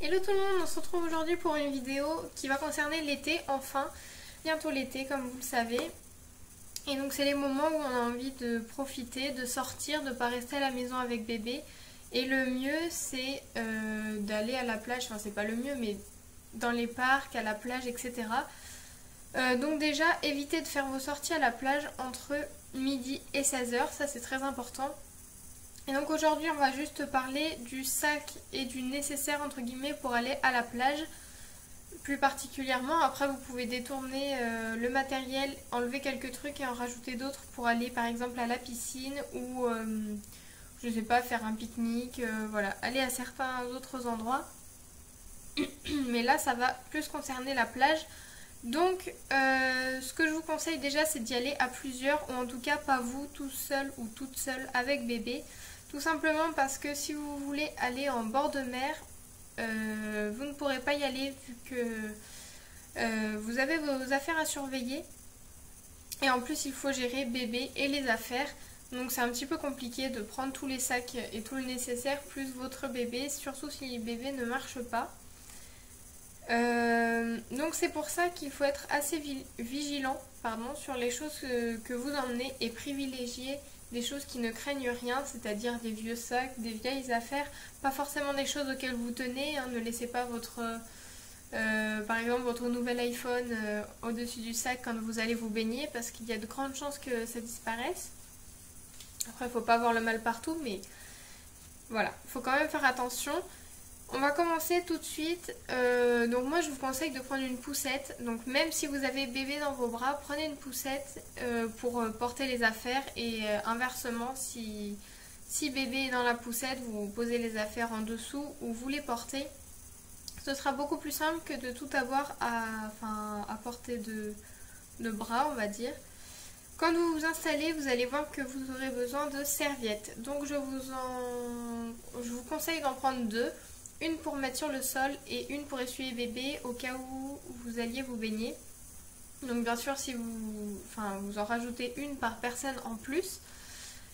Hello tout le monde, on se retrouve aujourd'hui pour une vidéo qui va concerner l'été, enfin, bientôt l'été comme vous le savez. Et donc c'est les moments où on a envie de profiter, de sortir, de ne pas rester à la maison avec bébé. Et le mieux c'est d'aller à la plage, enfin c'est pas le mieux mais dans les parcs, à la plage, etc. Donc déjà évitez de faire vos sorties à la plage entre midi et 16h, ça c'est très important. Et donc aujourd'hui on va juste parler du sac et du nécessaire entre guillemets pour aller à la plage plus particulièrement. Après vous pouvez détourner le matériel, enlever quelques trucs et en rajouter d'autres pour aller par exemple à la piscine ou je sais pas, faire un pique-nique, voilà, aller à certains autres endroits. Mais là ça va plus concerner la plage. Donc ce que je vous conseille déjà c'est d'y aller à plusieurs, ou en tout cas pas vous tout seul ou toute seule avec bébé. Tout simplement parce que si vous voulez aller en bord de mer, vous ne pourrez pas y aller vu que vous avez vos affaires à surveiller. Et en plus il faut gérer bébé et les affaires. Donc c'est un petit peu compliqué de prendre tous les sacs et tout le nécessaire plus votre bébé, surtout si le bébé ne marche pas. Donc c'est pour ça qu'il faut être assez vigilant sur les choses que vous emmenez et privilégier des choses qui ne craignent rien, c'est-à-dire des vieux sacs, des vieilles affaires, pas forcément des choses auxquelles vous tenez, hein. Ne laissez pas par exemple votre nouvel iPhone au-dessus du sac quand vous allez vous baigner parce qu'il y a de grandes chances que ça disparaisse. Après il ne faut pas avoir le mal partout, mais voilà, il faut quand même faire attention. On va commencer tout de suite. Donc moi je vous conseille de prendre une poussette. Donc même si vous avez bébé dans vos bras, prenez une poussette pour porter les affaires. Et inversement, si bébé est dans la poussette, vous posez les affaires en dessous ou vous les portez. Ce sera beaucoup plus simple que de tout avoir à portée de bras, on va dire. Quand vous vous installez, vous allez voir que vous aurez besoin de serviettes. Donc je vous conseille d'en prendre deux. Une pour mettre sur le sol et une pour essuyer bébé au cas où vous alliez vous baigner. Donc bien sûr si vous en rajoutez une par personne en plus,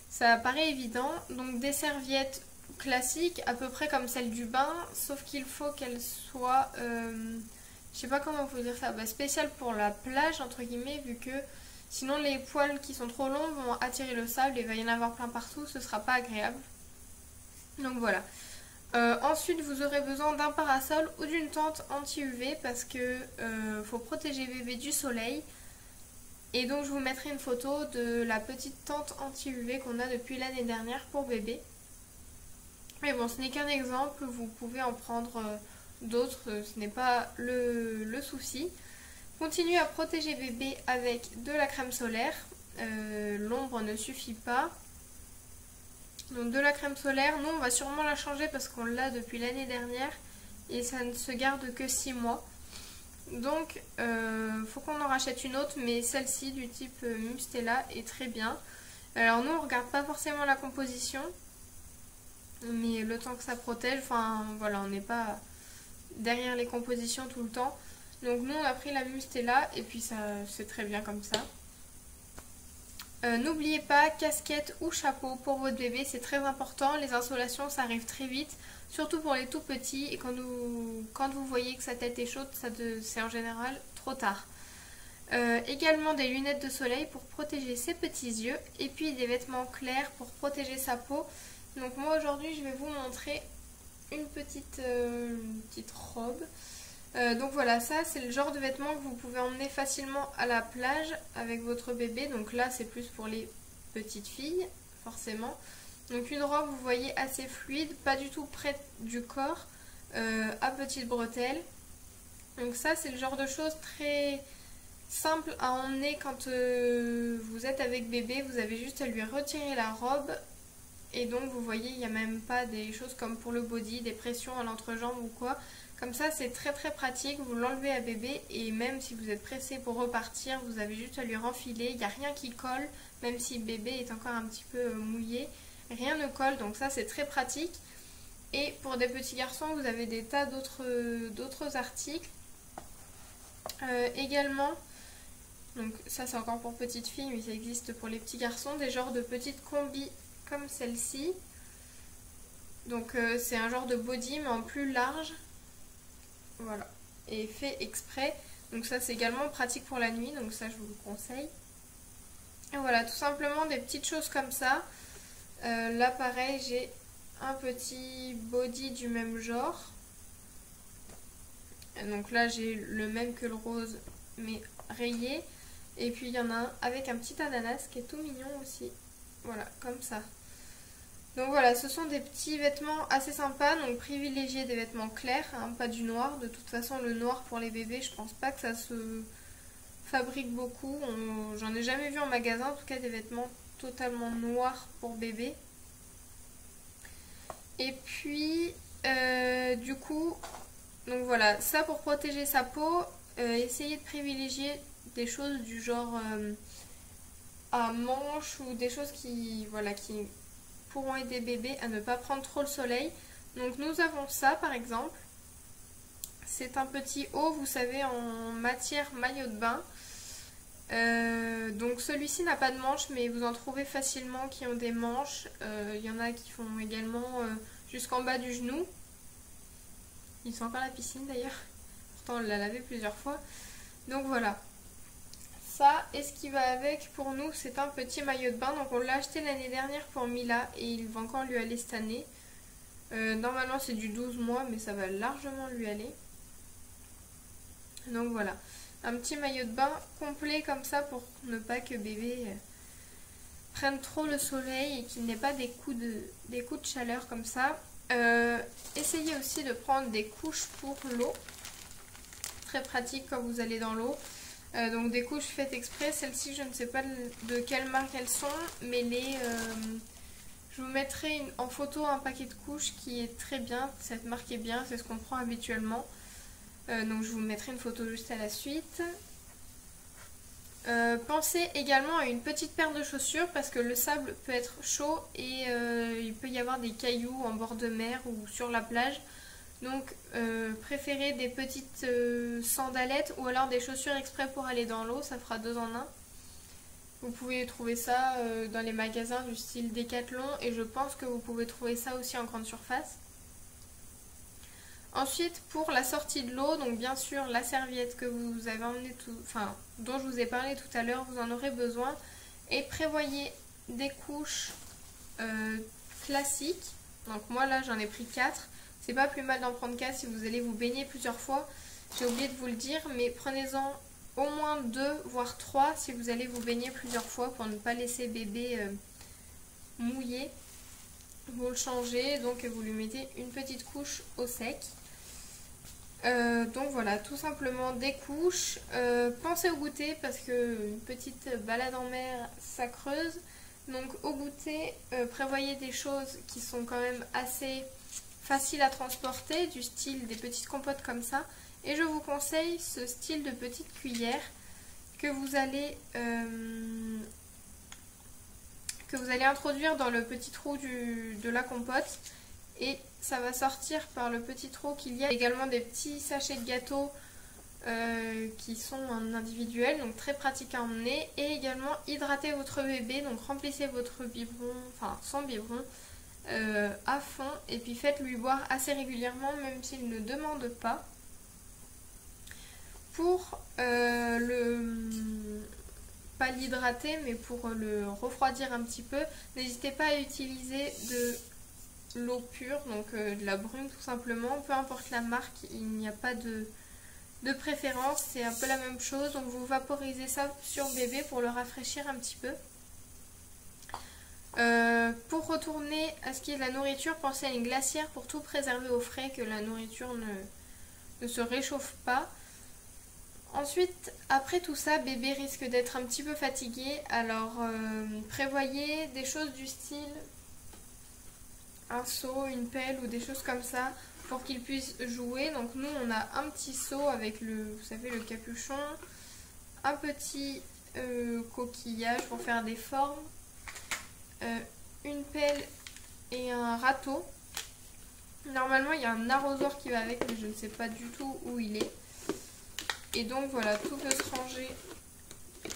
ça paraît évident. Donc des serviettes classiques à peu près comme celles du bain, sauf qu'il faut qu'elles soient, je sais pas comment vous dire ça, spéciales pour la plage entre guillemets, vu que sinon les poils qui sont trop longs vont attirer le sable et il va y en avoir plein partout, ce sera pas agréable. Donc voilà. Ensuite vous aurez besoin d'un parasol ou d'une tente anti-UV parce que faut protéger bébé du soleil. Et donc je vous mettrai une photo de la petite tente anti-UV qu'on a depuis l'année dernière pour bébé. Mais bon, ce n'est qu'un exemple, vous pouvez en prendre d'autres, ce n'est pas le souci. Continuez à protéger bébé avec de la crème solaire, l'ombre ne suffit pas. Donc de la crème solaire, nous on va sûrement la changer parce qu'on l'a depuis l'année dernière et ça ne se garde que 6 mois. Donc faut qu'on en rachète une autre, mais celle-ci du type Mustela est très bien. Alors nous on regarde pas forcément la composition, mais le temps que ça protège, voilà, on n'est pas derrière les compositions tout le temps. Donc nous on a pris la Mustela et puis ça c'est très bien comme ça. N'oubliez pas casquette ou chapeau pour votre bébé, c'est très important. Les insolations ça arrive très vite, surtout pour les tout petits, et quand vous voyez que sa tête est chaude, c'est en général trop tard. Également des lunettes de soleil pour protéger ses petits yeux, et puis des vêtements clairs pour protéger sa peau. Donc moi aujourd'hui je vais vous montrer une petite robe. Donc voilà, ça c'est le genre de vêtements que vous pouvez emmener facilement à la plage avec votre bébé. Donc là c'est plus pour les petites filles forcément. Donc une robe, vous voyez, assez fluide, pas du tout près du corps, à petites bretelles. Donc ça c'est le genre de choses très simple à emmener quand vous êtes avec bébé. Vous avez juste à lui retirer la robe. Et donc vous voyez, il n'y a même pas des choses comme pour le body, des pressions à l'entrejambe ou quoi. Comme ça c'est très très pratique, vous l'enlevez à bébé et même si vous êtes pressé pour repartir, vous avez juste à lui renfiler, il n'y a rien qui colle, même si bébé est encore un petit peu mouillé, rien ne colle, donc ça c'est très pratique. Et pour des petits garçons, vous avez des tas d'autres articles. Également, donc ça c'est encore pour petites filles, mais ça existe pour les petits garçons, des genres de petites combis comme celle-ci. Donc c'est un genre de body mais en plus large. Voilà, et fait exprès. Donc ça c'est également pratique pour la nuit, donc ça je vous le conseille. Et voilà, tout simplement des petites choses comme ça. Là pareil, j'ai un petit body du même genre. Donc là j'ai le même que le rose mais rayé. Et puis il y en a un avec un petit ananas qui est tout mignon aussi. Voilà, comme ça. Donc voilà, ce sont des petits vêtements assez sympas. Donc privilégiez des vêtements clairs, hein, pas du noir. De toute façon le noir pour les bébés, je pense pas que ça se fabrique beaucoup. J'en ai jamais vu en magasin, en tout cas des vêtements totalement noirs pour bébé. Et puis du coup, donc voilà, ça pour protéger sa peau, essayez de privilégier des choses du genre à manches ou des choses qui, voilà, qui pourront aider bébé à ne pas prendre trop le soleil. Donc nous avons ça par exemple. C'est un petit haut, vous savez, en matière maillot de bain. Donc celui-ci n'a pas de manches, mais vous en trouvez facilement qui ont des manches. Il y en a qui font également jusqu'en bas du genou. Ils sont encore à la piscine d'ailleurs. Pourtant on l'a lavé plusieurs fois. Donc voilà. Ça, et ce qui va avec pour nous, c'est un petit maillot de bain. Donc on l'a acheté l'année dernière pour Mila et il va encore lui aller cette année. Normalement c'est du 12 mois, mais ça va largement lui aller. Donc voilà, un petit maillot de bain complet comme ça pour ne pas que bébé prenne trop le soleil et qu'il n'ait pas des coups de chaleur comme ça. Essayez aussi de prendre des couches pour l'eau. Très pratique quand vous allez dans l'eau. Donc des couches faites exprès. Celles-ci, je ne sais pas de quelle marque elles sont, mais je vous mettrai en photo un paquet de couches qui est très bien. Cette marque est bien, c'est ce qu'on prend habituellement. Donc je vous mettrai une photo juste à la suite. Pensez également à une petite paire de chaussures parce que le sable peut être chaud et il peut y avoir des cailloux en bord de mer ou sur la plage. Donc préférez des petites sandalettes ou alors des chaussures exprès pour aller dans l'eau, ça fera 2 en 1. Vous pouvez trouver ça dans les magasins du style Decathlon et je pense que vous pouvez trouver ça aussi en grande surface. Ensuite, pour la sortie de l'eau, donc bien sûr la serviette que vous avez emmenée dont je vous ai parlé tout à l'heure, vous en aurez besoin. Et prévoyez des couches classiques. Donc moi là j'en ai pris 4. C'est pas plus mal d'en prendre 4 si vous allez vous baigner plusieurs fois. J'ai oublié de vous le dire, mais prenez-en au moins 2 voire 3 si vous allez vous baigner plusieurs fois pour ne pas laisser bébé mouillé. Vous le changez, donc vous lui mettez une petite couche au sec. Donc voilà, tout simplement des couches. Pensez au goûter parce que une petite balade en mer ça creuse. Donc au goûter, prévoyez des choses qui sont quand même assez faciles à transporter, du style des petites compotes comme ça. Et je vous conseille ce style de petite cuillère que vous allez introduire dans le petit trou de la compote. Et ça va sortir par le petit trou qu'il y a. Également des petits sachets de gâteaux qui sont en individuel, donc très pratique à emmener. Et également hydrater votre bébé, donc remplissez votre biberon, enfin son biberon à fond. Et puis faites-lui boire assez régulièrement, même s'il ne demande pas. Pour pas l'hydrater, mais pour le refroidir un petit peu, n'hésitez pas à utiliser de l'eau pure, donc de la brume tout simplement, peu importe la marque, il n'y a pas de préférence, c'est un peu la même chose. Donc vous vaporisez ça sur bébé pour le rafraîchir un petit peu. Pour retourner à ce qui est de la nourriture, pensez à une glacière pour tout préserver au frais, que la nourriture ne se réchauffe pas. Ensuite, après tout ça, bébé risque d'être un petit peu fatigué, alors prévoyez des choses du style un seau, une pelle ou des choses comme ça pour qu'il puisse jouer. Donc nous on a un petit seau avec vous savez, le capuchon, un petit coquillage pour faire des formes, une pelle et un râteau. Normalement il y a un arrosoir qui va avec, mais je ne sais pas du tout où il est. Et donc voilà, tout peut se ranger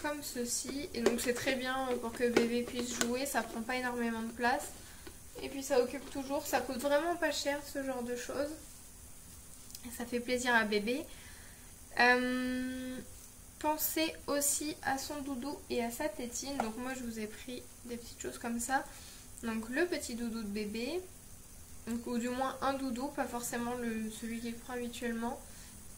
comme ceci. Et donc c'est très bien pour que bébé puisse jouer, ça prend pas énormément de place. Et puis ça occupe toujours, ça coûte vraiment pas cher ce genre de choses. Ça fait plaisir à bébé. Pensez aussi à son doudou et à sa tétine. Donc moi je vous ai pris des petites choses comme ça. Donc le petit doudou de bébé, donc, ou du moins un doudou, pas forcément celui qu'il prend habituellement.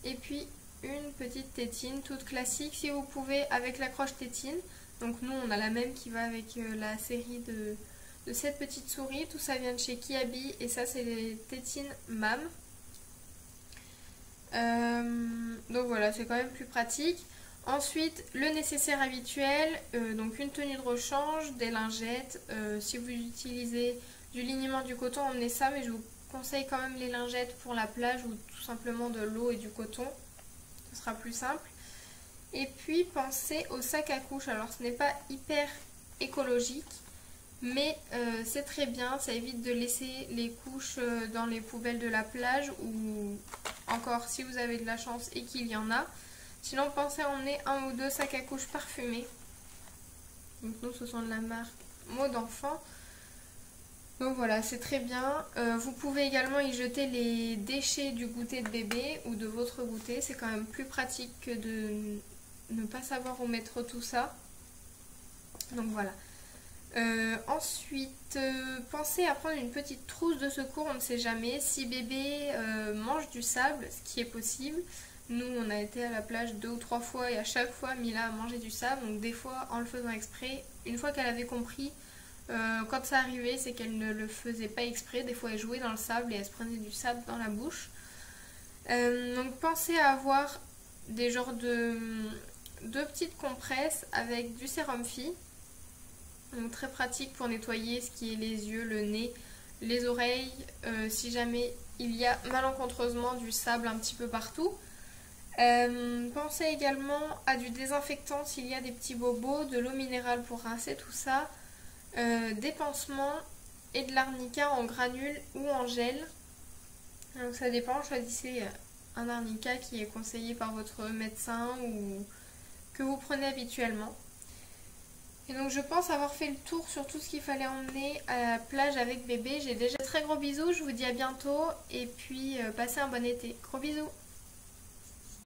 Et puis une petite tétine toute classique, si vous pouvez, avec l'accroche tétine. Donc nous on a la même qui va avec la série de cette petite souris. Tout ça vient de chez Kiabi et ça c'est les tétines MAM. Donc voilà, c'est quand même plus pratique. Ensuite, le nécessaire habituel, donc une tenue de rechange, des lingettes. Si vous utilisez du liniment, du coton, emmenez ça, mais je vous conseille quand même les lingettes pour la plage ou tout simplement de l'eau et du coton. Ce sera plus simple. Et puis pensez au sac à couches. Alors ce n'est pas hyper écologique, mais c'est très bien. Ça évite de laisser les couches dans les poubelles de la plage ou encore si vous avez de la chance et qu'il y en a. Sinon pensez à emmener un ou deux sacs à couches parfumés. Donc nous ce sont de la marque Mot d'enfant. Donc voilà, c'est très bien. Vous pouvez également y jeter les déchets du goûter de bébé ou de votre goûter. C'est quand même plus pratique que de ne pas savoir où mettre tout ça. Donc voilà. Ensuite, pensez à prendre une petite trousse de secours, on ne sait jamais. Si bébé mange du sable, ce qui est possible. Nous, on a été à la plage 2 ou 3 fois et à chaque fois, Mila a mangé du sable. Donc des fois, en le faisant exprès, une fois qu'elle avait compris, quand ça arrivait, c'est qu'elle ne le faisait pas exprès. Des fois, elle jouait dans le sable et elle se prenait du sable dans la bouche. Donc pensez à avoir des genres de petites compresses avec du sérum Phi. Donc très pratique pour nettoyer ce qui est les yeux, le nez, les oreilles, si jamais il y a malencontreusement du sable un petit peu partout. Pensez également à du désinfectant s'il y a des petits bobos, de l'eau minérale pour rincer tout ça, des pansements et de l'arnica en granules ou en gel. Donc ça dépend, choisissez un arnica qui est conseillé par votre médecin ou que vous prenez habituellement. Et donc je pense avoir fait le tour sur tout ce qu'il fallait emmener à la plage avec bébé. J'ai déjà très gros bisous, je vous dis à bientôt et puis passez un bon été. Gros bisous.